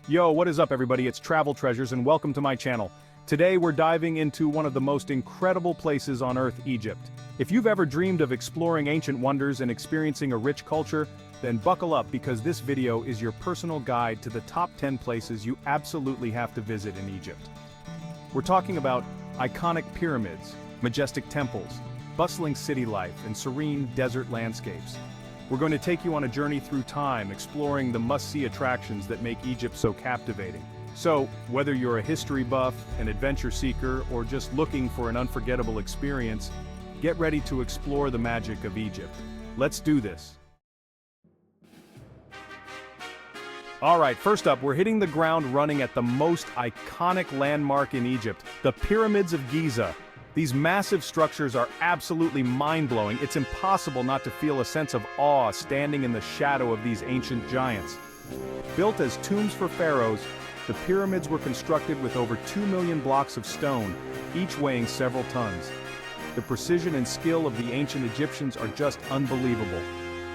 Yo, what is up everybody? It's Travel Treasures and welcome to my channel. Today we're diving into one of the most incredible places on Earth, Egypt. If you've ever dreamed of exploring ancient wonders and experiencing a rich culture, then buckle up because this video is your personal guide to the top 10 places you absolutely have to visit in Egypt. We're talking about iconic pyramids, majestic temples, bustling city life, and serene desert landscapes. We're going to take you on a journey through time, exploring the must-see attractions that make Egypt so captivating. So, whether you're a history buff, an adventure seeker, or just looking for an unforgettable experience, get ready to explore the magic of Egypt. Let's do this. Alright, first up, we're hitting the ground running at the most iconic landmark in Egypt, the Pyramids of Giza. These massive structures are absolutely mind-blowing. It's impossible not to feel a sense of awe standing in the shadow of these ancient giants. Built as tombs for pharaohs, the pyramids were constructed with over 2 million blocks of stone, each weighing several tons. The precision and skill of the ancient Egyptians are just unbelievable.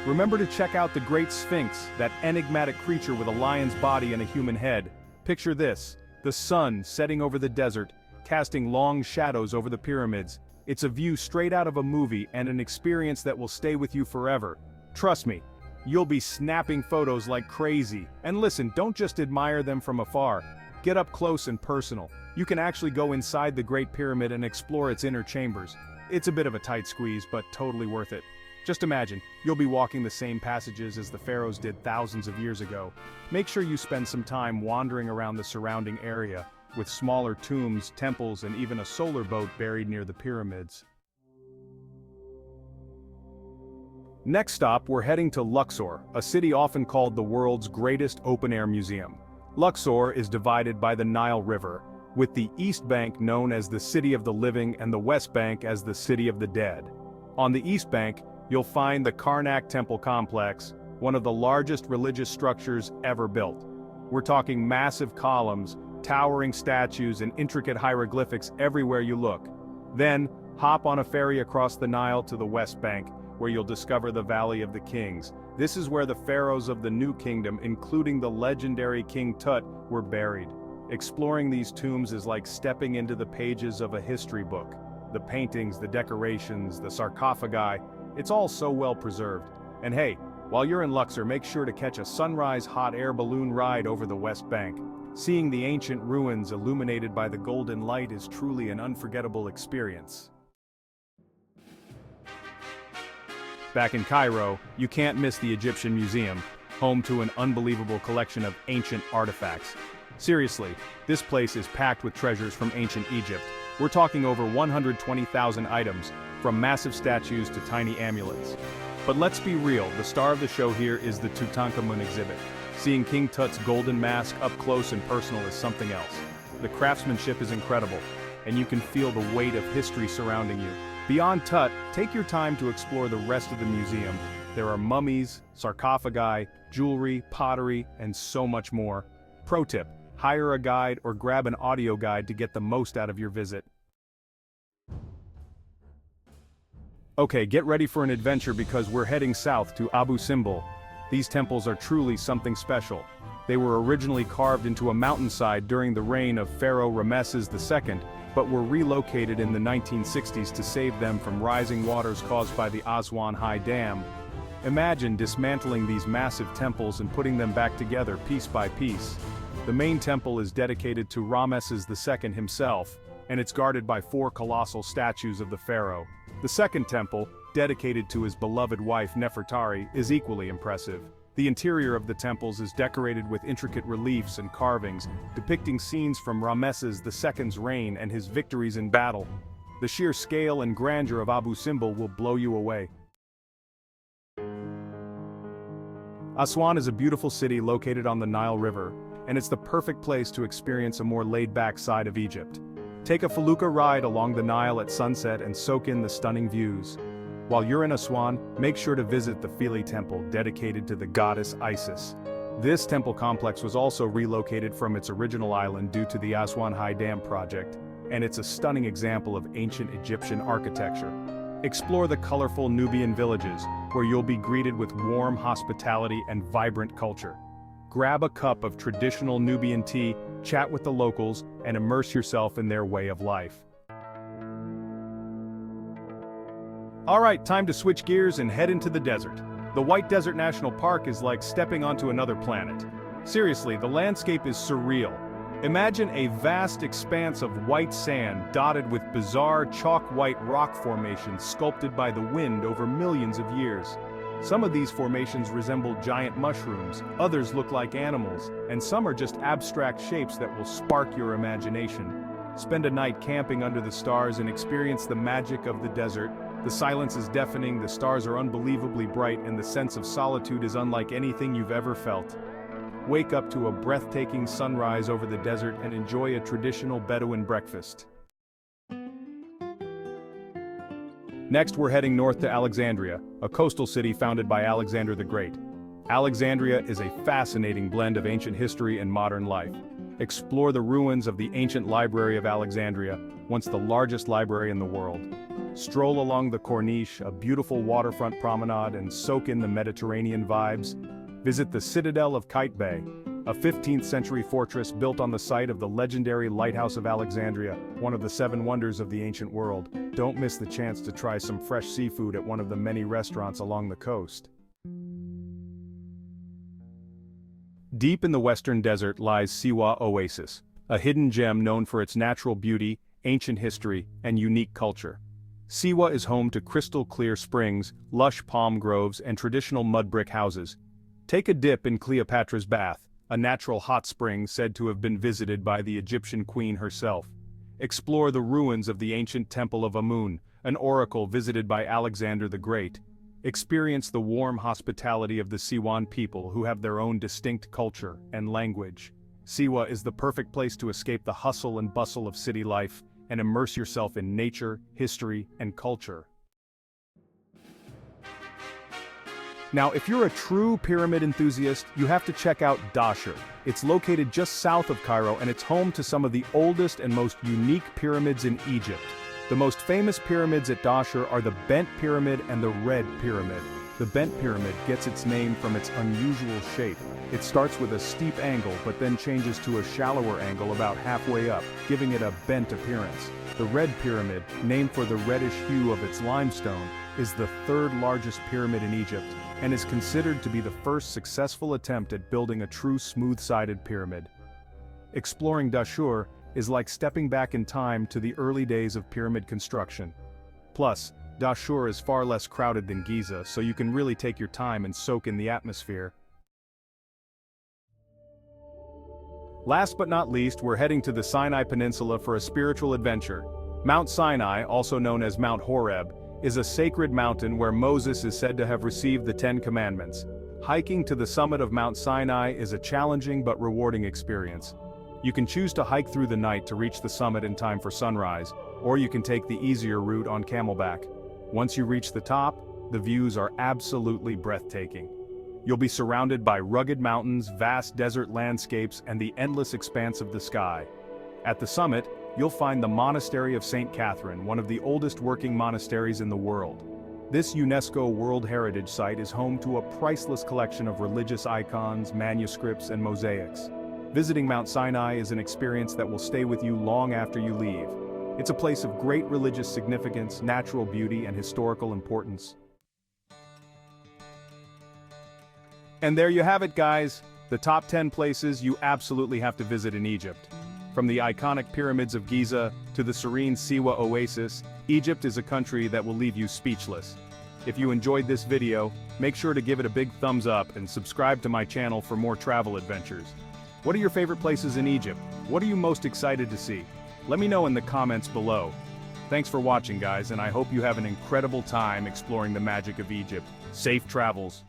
Remember to check out the Great Sphinx, that enigmatic creature with a lion's body and a human head. Picture this, the sun setting over the desert, casting long shadows over the pyramids. It's a view straight out of a movie and an experience that will stay with you forever. Trust me, you'll be snapping photos like crazy. And listen, don't just admire them from afar. Get up close and personal. You can actually go inside the Great Pyramid and explore its inner chambers. It's a bit of a tight squeeze, but totally worth it. Just imagine, you'll be walking the same passages as the pharaohs did thousands of years ago. Make sure you spend some time wandering around the surrounding area, with smaller tombs, temples, and even a solar boat buried near the pyramids. Next stop, we're heading to Luxor, a city often called the world's greatest open-air museum. Luxor is divided by the Nile River, with the East Bank known as the City of the Living and the West Bank as the City of the Dead. On the East Bank, you'll find the Karnak Temple Complex, one of the largest religious structures ever built. We're talking massive columns, towering statues, and intricate hieroglyphics everywhere you look. Then, hop on a ferry across the Nile to the West Bank, where you'll discover the Valley of the Kings. This is where the pharaohs of the New Kingdom, including the legendary King Tut, were buried. Exploring these tombs is like stepping into the pages of a history book. The paintings, the decorations, the sarcophagi, it's all so well preserved. And hey, while you're in Luxor, make sure to catch a sunrise hot air balloon ride over the West Bank. Seeing the ancient ruins illuminated by the golden light is truly an unforgettable experience. Back in Cairo, you can't miss the Egyptian Museum, home to an unbelievable collection of ancient artifacts. Seriously, this place is packed with treasures from ancient Egypt. We're talking over 120,000 items, from massive statues to tiny amulets. But let's be real, the star of the show here is the Tutankhamun exhibit. Seeing King Tut's golden mask up close and personal is something else. The craftsmanship is incredible, and you can feel the weight of history surrounding you. Beyond Tut, take your time to explore the rest of the museum. There are mummies, sarcophagi, jewelry, pottery, and so much more. Pro tip, hire a guide or grab an audio guide to get the most out of your visit. Okay, get ready for an adventure because we're heading south to Abu Simbel. These temples are truly something special. They were originally carved into a mountainside during the reign of Pharaoh Ramesses II, but were relocated in the 1960s to save them from rising waters caused by the Aswan High Dam. Imagine dismantling these massive temples and putting them back together piece by piece. The main temple is dedicated to Ramesses II himself, and it's guarded by 4 colossal statues of the pharaoh. The second temple, dedicated to his beloved wife Nefertari, is equally impressive. The interior of the temples is decorated with intricate reliefs and carvings, depicting scenes from Ramesses II's reign and his victories in battle. The sheer scale and grandeur of Abu Simbel will blow you away. Aswan is a beautiful city located on the Nile River, and it's the perfect place to experience a more laid-back side of Egypt. Take a felucca ride along the Nile at sunset and soak in the stunning views. While you're in Aswan, make sure to visit the Philae Temple dedicated to the goddess Isis. This temple complex was also relocated from its original island due to the Aswan High Dam project, and it's a stunning example of ancient Egyptian architecture. Explore the colorful Nubian villages, where you'll be greeted with warm hospitality and vibrant culture. Grab a cup of traditional Nubian tea, chat with the locals, and immerse yourself in their way of life. Alright, time to switch gears and head into the desert. The White Desert National Park is like stepping onto another planet. Seriously, the landscape is surreal. Imagine a vast expanse of white sand dotted with bizarre chalk-white rock formations sculpted by the wind over millions of years. Some of these formations resemble giant mushrooms, others look like animals, and some are just abstract shapes that will spark your imagination. Spend a night camping under the stars and experience the magic of the desert. The silence is deafening, the stars are unbelievably bright, and the sense of solitude is unlike anything you've ever felt. Wake up to a breathtaking sunrise over the desert and enjoy a traditional Bedouin breakfast. Next, we're heading north to Alexandria, a coastal city founded by Alexander the Great. Alexandria is a fascinating blend of ancient history and modern life. Explore the ruins of the ancient Library of Alexandria, once the largest library in the world. Stroll along the Corniche, a beautiful waterfront promenade, and soak in the Mediterranean vibes. Visit the Citadel of Qaitbay, a 15th century fortress built on the site of the legendary Lighthouse of Alexandria, one of the 7 wonders of the ancient world. Don't miss the chance to try some fresh seafood at one of the many restaurants along the coast. Deep in the western desert lies Siwa Oasis, a hidden gem known for its natural beauty, ancient history, and unique culture. Siwa is home to crystal-clear springs, lush palm groves, and traditional mud brick houses. Take a dip in Cleopatra's Bath, a natural hot spring said to have been visited by the Egyptian queen herself. Explore the ruins of the ancient Temple of Amun, an oracle visited by Alexander the Great. Experience the warm hospitality of the Siwan people who have their own distinct culture and language. Siwa is the perfect place to escape the hustle and bustle of city life and immerse yourself in nature, history, and culture. Now, if you're a true pyramid enthusiast, you have to check out Dahshur. It's located just south of Cairo and it's home to some of the oldest and most unique pyramids in Egypt. The most famous pyramids at Dahshur are the Bent Pyramid and the Red Pyramid. The Bent Pyramid gets its name from its unusual shape. It starts with a steep angle but then changes to a shallower angle about halfway up, giving it a bent appearance. The Red Pyramid, named for the reddish hue of its limestone, is the 3rd largest pyramid in Egypt and is considered to be the first successful attempt at building a true smooth-sided pyramid. Exploring Dahshur is like stepping back in time to the early days of pyramid construction. Plus, Dahshur is far less crowded than Giza, so you can really take your time and soak in the atmosphere. Last but not least, we're heading to the Sinai Peninsula for a spiritual adventure. Mount Sinai, also known as Mount Horeb, is a sacred mountain where Moses is said to have received the 10 Commandments. Hiking to the summit of Mount Sinai is a challenging but rewarding experience. You can choose to hike through the night to reach the summit in time for sunrise, or you can take the easier route on camelback. Once you reach the top, the views are absolutely breathtaking. You'll be surrounded by rugged mountains, vast desert landscapes, and the endless expanse of the sky. At the summit, you'll find the Monastery of St. Catherine, one of the oldest working monasteries in the world. This UNESCO World Heritage Site is home to a priceless collection of religious icons, manuscripts, and mosaics. Visiting Mount Sinai is an experience that will stay with you long after you leave. It's a place of great religious significance, natural beauty, and historical importance. And there you have it, guys, the top 10 places you absolutely have to visit in Egypt. From the iconic Pyramids of Giza to the serene Siwa Oasis, Egypt is a country that will leave you speechless. If you enjoyed this video, make sure to give it a big thumbs up and subscribe to my channel for more travel adventures. What are your favorite places in Egypt? What are you most excited to see? Let me know in the comments below. Thanks for watching, guys, and I hope you have an incredible time exploring the magic of Egypt. Safe travels.